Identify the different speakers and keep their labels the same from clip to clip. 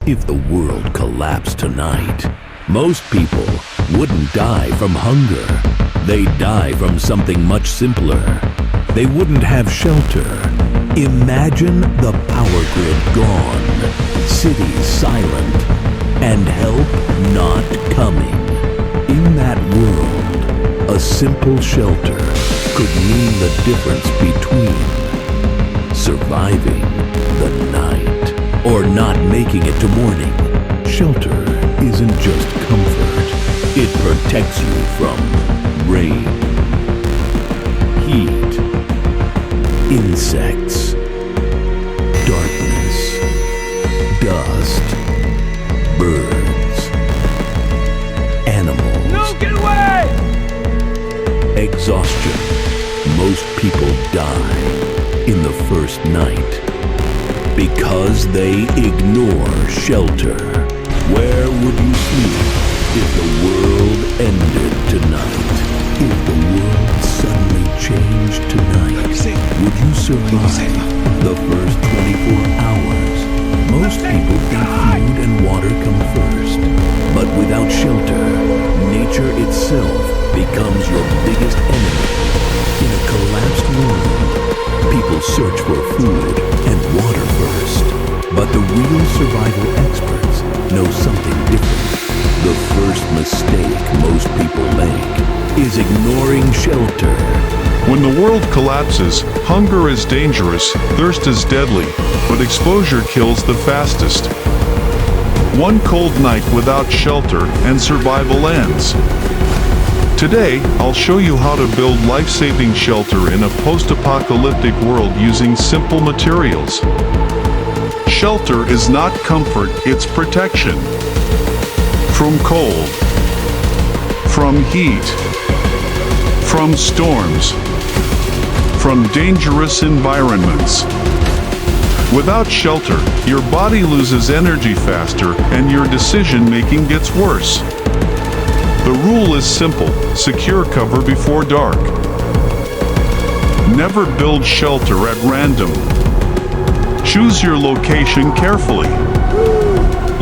Speaker 1: If the world collapsed tonight, most people wouldn't die from hunger. They'd die from something much simpler. They wouldn't have shelter. Imagine the power grid gone, cities silent, and help not coming. In that world, a simple shelter could mean the difference between surviving the night or not making it to morning. Shelter isn't just comfort. It protects you from rain, heat, insects, darkness, dust, birds, animals.
Speaker 2: No, get away!
Speaker 1: Exhaustion. Most people die in the first night because they ignore shelter. Where would you sleep if the world ended tonight? If the world suddenly changed tonight, would you survive the first 24 hours? Most people think food and water come first. But without shelter, nature itself becomes your biggest enemy. In a collapsed world, people search for food and water first. But the real survival experts know something different. The first mistake most people make is ignoring shelter.
Speaker 3: When the world collapses, hunger is dangerous, thirst is deadly, but exposure kills the fastest. One cold night without shelter and survival ends. Today, I'll show you how to build life-saving shelter in a post-apocalyptic world using simple materials. Shelter is not comfort, it's protection. From cold, from heat, from storms, from dangerous environments. Without shelter, your body loses energy faster and your decision-making gets worse. The rule is simple: secure cover before dark. Never build shelter at random. Choose your location carefully.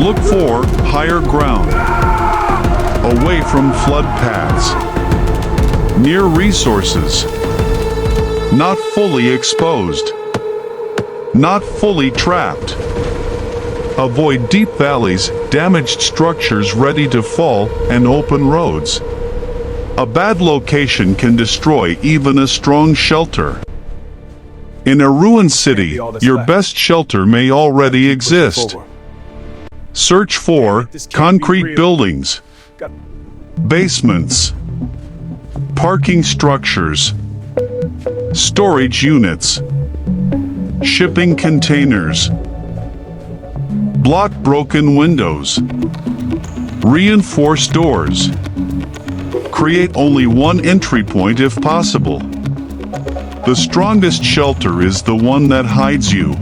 Speaker 3: Look for higher ground, away from flood paths, near resources, not fully exposed, not fully trapped. Avoid deep valleys, damaged structures ready to fall, and open roads. A bad location can destroy even a strong shelter. In a ruined city, your best shelter may already exist. Search for concrete buildings, basements, parking structures, storage units, shipping containers. Block broken windows. Reinforce doors. Create only one entry point if possible. The strongest shelter is the one that hides you.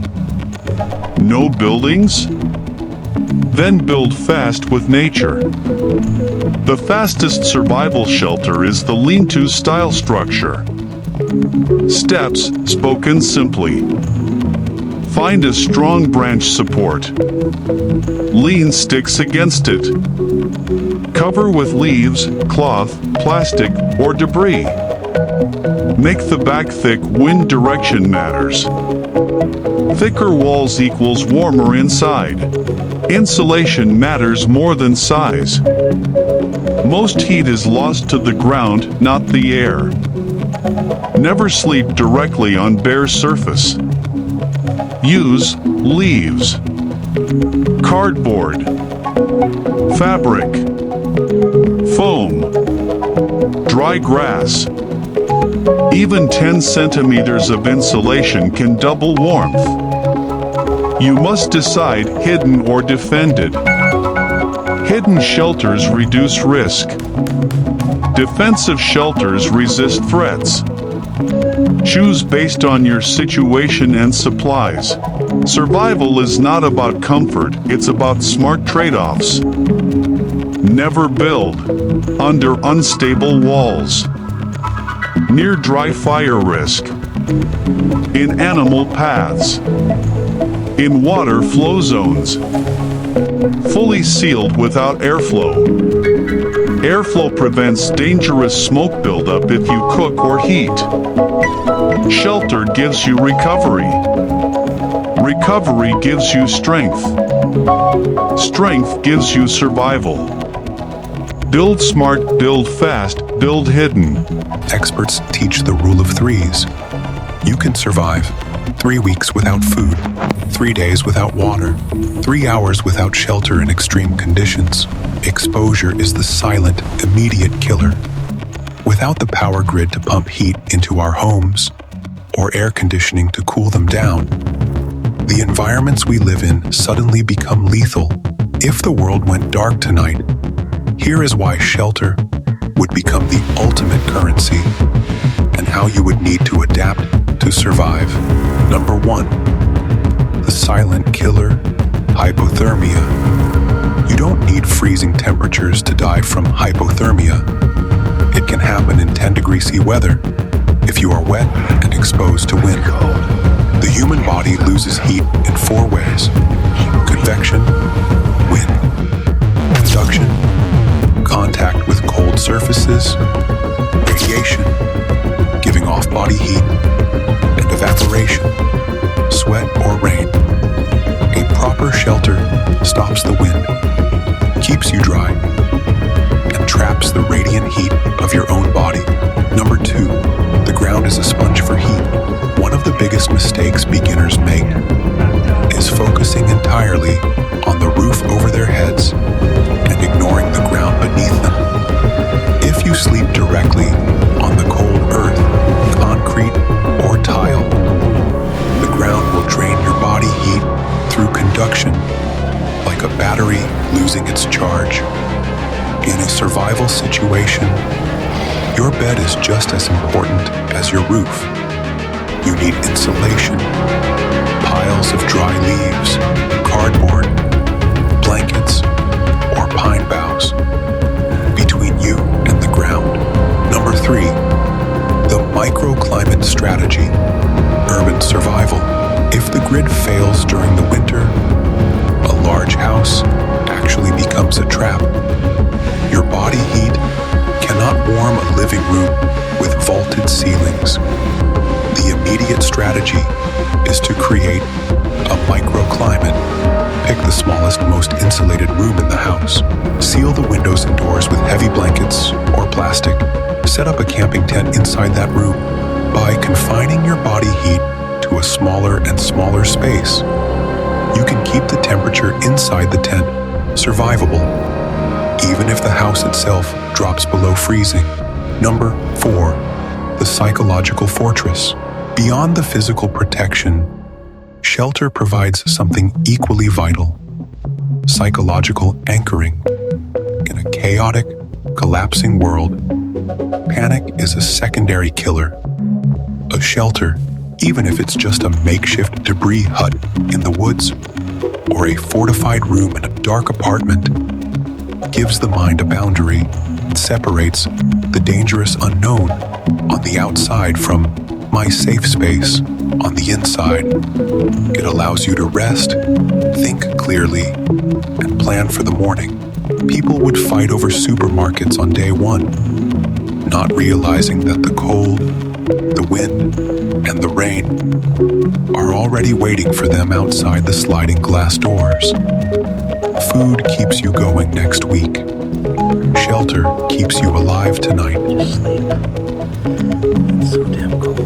Speaker 3: No buildings? Then build fast with nature. The fastest survival shelter is the lean-to style structure. Steps, spoken simply. Find a strong branch support. Lean sticks against it. Cover with leaves, cloth, plastic, or debris. Make the back thick. Wind direction matters. Thicker walls equals warmer inside. Insulation matters more than size. Most heat is lost to the ground, not the air. Never sleep directly on bare surface. Use leaves, cardboard, fabric, foam, dry grass. Even 10 centimeters of insulation can double warmth. You must decide hidden or defended. Hidden shelters reduce risk. Defensive shelters resist threats. Choose based on your situation and supplies. Survival is not about comfort, it's about smart trade-offs. Never build under unstable walls, near dry fire risk, in animal paths, in water flow zones. fully sealed without airflow. Airflow prevents dangerous smoke buildup if you cook or heat. Shelter gives you recovery. Recovery gives you strength. Strength gives you survival. Build smart, build fast, build hidden.
Speaker 2: Experts teach the rule of threes. You can survive 3 weeks without food, 3 days without water, 3 hours without shelter in extreme conditions. Exposure is the silent, immediate killer. Without the power grid to pump heat into our homes, or air conditioning to cool them down, the environments we live in suddenly become lethal. If the world went dark tonight, here is why shelter would become the ultimate currency and how you would need to adapt to survive. Number 1, the silent killer, hypothermia. You don't need freezing temperatures to die from hypothermia. It can happen in 10-degree C weather if you are wet and exposed to wind. The human body loses heat in 4 ways: convection, wind, conduction, contact with cold surfaces, radiation, giving off body heat, and evaporation, sweat or rain. A proper shelter stops the wind, keeps you dry, and traps the radiant heat of your own body. Number 2, the ground is a sponge for heat. One of the biggest mistakes beginners make is focusing entirely on the roof over their heads and ignoring the ground beneath them. If you sleep directly on the cold earth, concrete, or tile, the ground will drain your body heat through conduction, like a battery losing its charge. In a survival situation, your bed is just as important as your roof. You need insulation, piles of dry leaves, cardboard, blankets, or pine boughs between you and the ground. Number 3, the microclimate strategy, urban survival. If the grid fails during the winter, a large house actually becomes a trap. Your body heat cannot warm a living room with vaulted ceilings. The immediate strategy is to create a microclimate. Pick the smallest, most insulated room in the house. Seal the windows and doors with heavy blankets or plastic. Set up a camping tent inside that room. By confining your body heat to a smaller and smaller space, you can keep the temperature inside the tent survivable, even if the house itself drops below freezing. Number 4, the psychological fortress. Beyond the physical protection, shelter provides something equally vital: psychological anchoring. In a chaotic, collapsing world, panic is a secondary killer. A shelter, even if it's just a makeshift debris hut in the woods or a fortified room in a dark apartment, gives the mind a boundary. It separates the dangerous unknown on the outside from my safe space on the inside. It allows you to rest, think clearly, and plan for the morning. People would fight over supermarkets on day 1, not realizing that the cold, the wind, and the rain are already waiting for them outside the sliding glass doors. Food keeps you going next week. Shelter keeps you alive tonight.
Speaker 4: Just sleep. It's so damn cold.